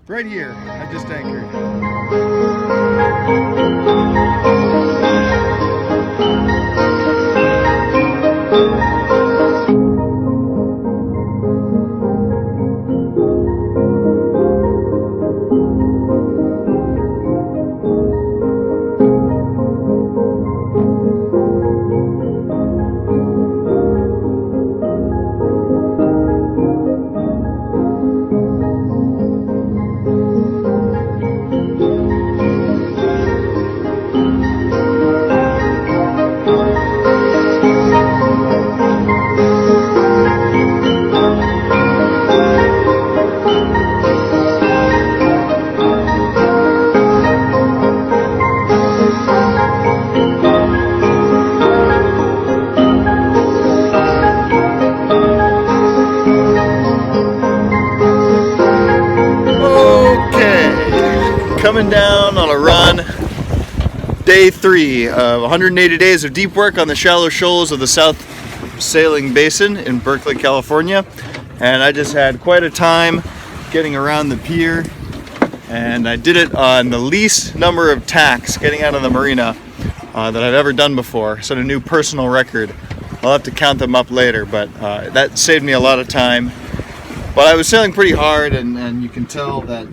Right here, I just anchored. Coming down on a run, day 3 of 180 days of deep work on the shallow shoals of the South Sailing Basin in Berkeley, California. And I just had quite a time getting around the pier, and I did it on the least number of tacks getting out of the marina that I've ever done before. Set a new personal record. I'll have to count them up later, but that saved me a lot of time. But I was sailing pretty hard, and you can tell that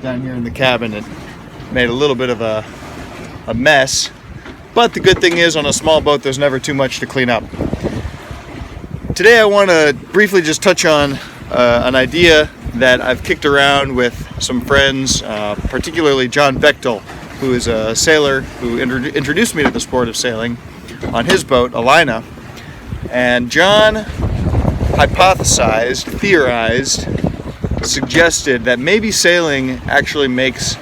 down here in the cabin it made a little bit of a mess, but the good thing is on a small boat there's never too much to clean up. Today I want to briefly just touch on an idea that I've kicked around with some friends, particularly John Bechtel, who is a sailor who introduced me to the sport of sailing on his boat, Alina. And John hypothesized, theorized, suggested that maybe sailing actually makes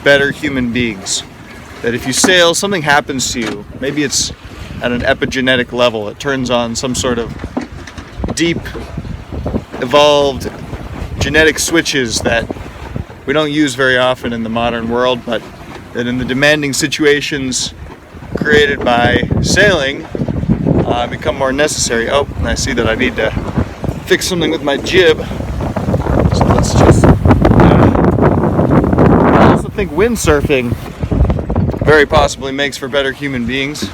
better human beings. That if you sail, something happens to you. Maybe it's at an epigenetic level. It turns on some sort of deep, evolved genetic switches that we don't use very often in the modern world, but that in the demanding situations created by sailing become more necessary. Oh, and I see that I need to fix something with my jib. So let's just... I also think windsurfing very possibly makes for better human beings.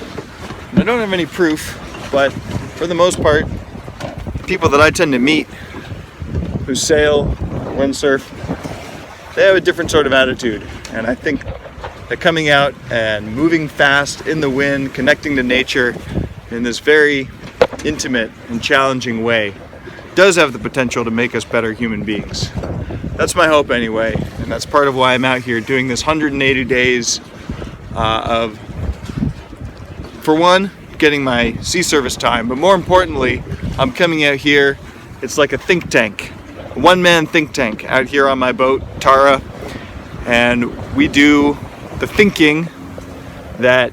And I don't have any proof, but for the most part, people that I tend to meet who sail, windsurf, they have a different sort of attitude. And I think that coming out and moving fast in the wind, connecting to nature in this very intimate and challenging way does have the potential to make us better human beings. That's my hope anyway, and that's part of why I'm out here doing this 180 days of, for one, getting my sea service time, but more importantly, I'm coming out here, it's like a think tank, a one-man think tank out here on my boat, Tara, and we do the thinking that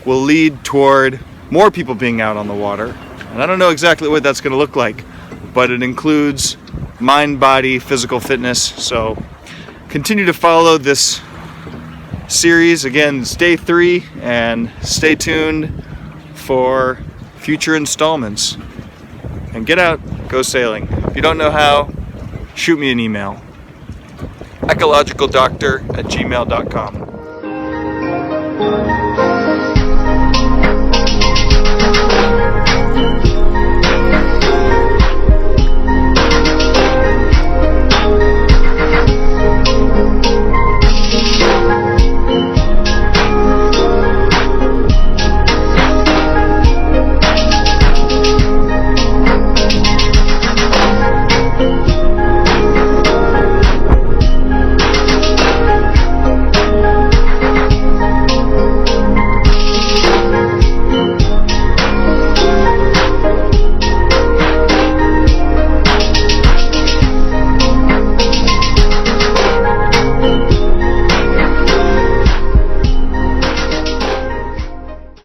will lead toward more people being out on the water. And I don't know exactly what that's going to look like, but it includes mind, body, physical fitness. So continue to follow this series. Again, it's day 3, and stay tuned for future installments. And get out, go sailing. If you don't know how, shoot me an email. ecologicaldoctor@gmail.com.